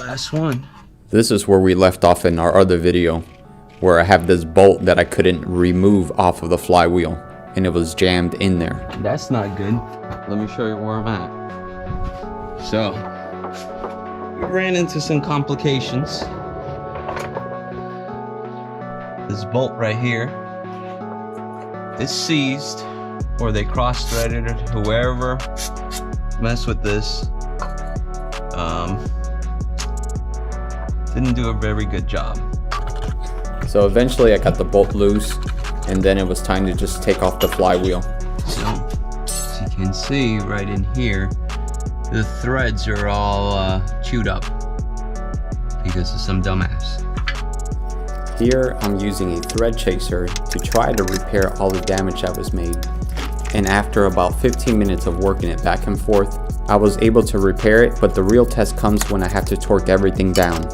Last one. This is where we left off in our other video, where I have this bolt that I couldn't remove off of the flywheel, and it was jammed in there. That's not good. Let me show you where I'm at. So, we ran into some complications. This bolt right here is seized, or they cross-threaded it. Whoever messed with this didn't do a very good job. So eventually I got the bolt loose, and then it was time to just take off the flywheel. So, as you can see right in here, the threads are all chewed up because of some dumbass. Here I'm using a thread chaser to try to repair all the damage that was made. And after about 15 minutes of working it back and forth, I was able to repair it, but the real test comes when I have to torque everything down.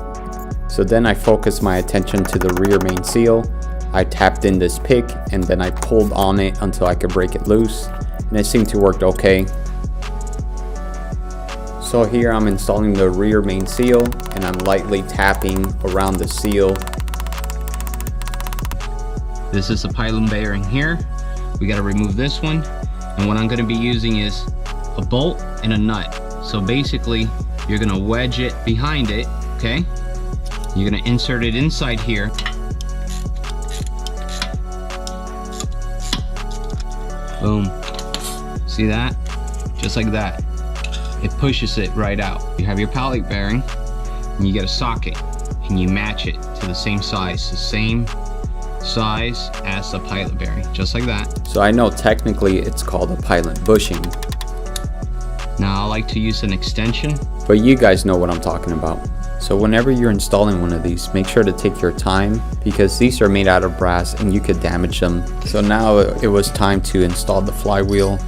So then I focused my attention to the rear main seal. I tapped in this pick and then I pulled on it until I could break it loose, and it seemed to work okay. So here I'm installing the rear main seal, and I'm lightly tapping around the seal. This is the pylon bearing here. We got to remove this one, and what I'm going to be using is a bolt and a nut. So basically you're going to wedge it behind it, okay? You're going to insert it inside here. Boom. See that? Just like that. It pushes it right out. You have your pallet bearing, and you get a socket, and you match it to the same size as the pilot bearing, just like that. So I know technically it's called a pilot bushing. Now I like to use an extension, but you guys know what I'm talking about. So whenever you're installing one of these, make sure to take your time, because these are made out of brass and you could damage them. So now it was time to install the flywheel.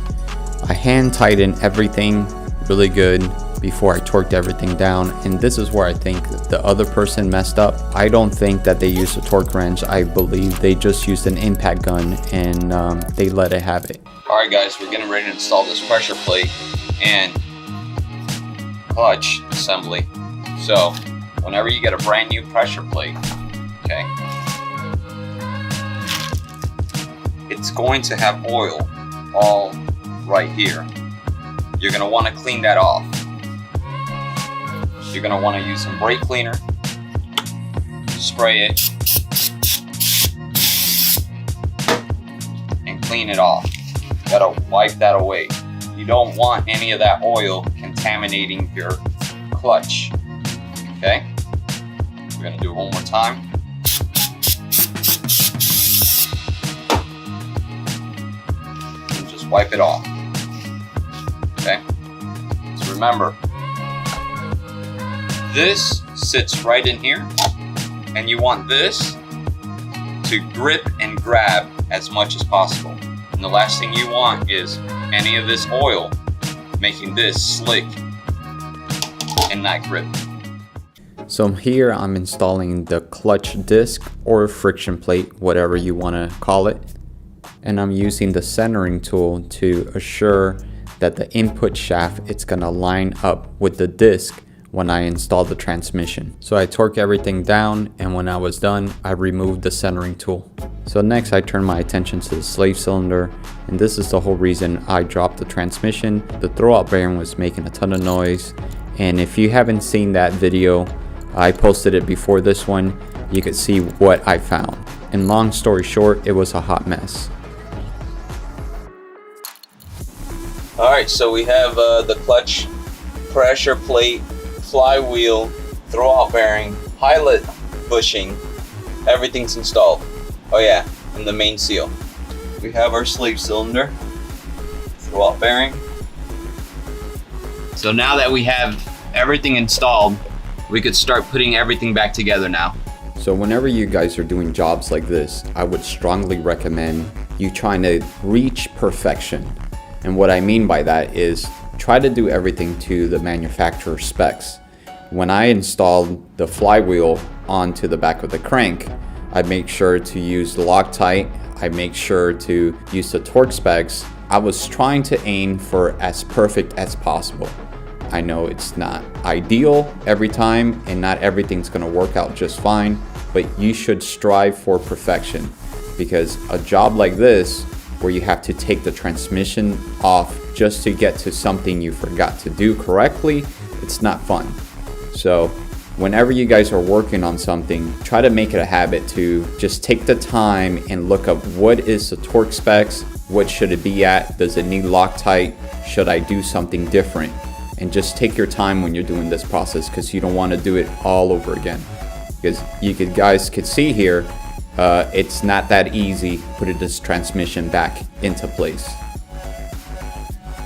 I hand tightened everything really good before I torqued everything down, and this is where I think the other person messed up. I don't think that they used a torque wrench. I believe they just used an impact gun, and they let it have it. Alright guys, we're getting ready to install this pressure plate and clutch assembly. So whenever you get a brand new pressure plate, okay, it's going to have oil all right here. You're going to want to clean that off. You're going to want to use some brake cleaner, spray it, and clean it off. You got to wipe that away. You don't want any of that oil contaminating your clutch. Okay? We're going to do it one more time. And just wipe it off. Okay? So remember, this sits right in here, and you want this to grip and grab as much as possible. And the last thing you want is any of this oil making this slick and not grip. So here I'm installing the clutch disc or friction plate, whatever you want to call it. And I'm using the centering tool to assure that the input shaft, it's gonna line up with the disc when I install the transmission. So I torque everything down, and when I was done, I removed the centering tool. So next I turned my attention to the slave cylinder, and this is the whole reason I dropped the transmission. The throwout bearing was making a ton of noise, and if you haven't seen that video, I posted it before this one, you could see what I found. And long story short, it was a hot mess. Alright, so we have the clutch, pressure plate, flywheel, throwout bearing, pilot bushing, everything's installed. Oh yeah, and the main seal. We have our slave cylinder, throwout bearing. So now that we have everything installed, we could start putting everything back together now. So whenever you guys are doing jobs like this, I would strongly recommend you trying to reach perfection. And what I mean by that is try to do everything to the manufacturer's specs. When I installed the flywheel onto the back of the crank, I make sure to use Loctite. I make sure to use the torque specs. I was trying to aim for as perfect as possible. I know it's not ideal every time and not everything's gonna work out just fine, but you should strive for perfection, because a job like this where you have to take the transmission off just to get to something you forgot to do correctly, it's not fun. So whenever you guys are working on something, try to make it a habit to just take the time and look up what is the torque specs, what should it be at, does it need Loctite, should I do something different, and just take your time when you're doing this process, because you don't want to do it all over again. Because guys could see here, it's not that easy putting this transmission back into place.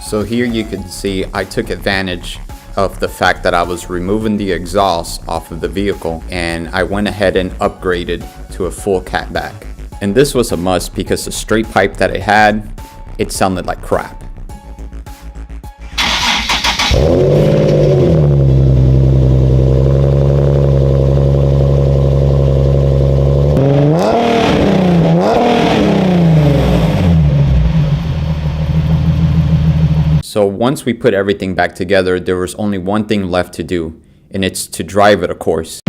So here you can see I took advantage of the fact that I was removing the exhaust off of the vehicle, and I went ahead and upgraded to a full catback. And this was a must because the straight pipe that it had, it sounded like crap. So once we put everything back together, there was only one thing left to do, and it's to drive it, of course.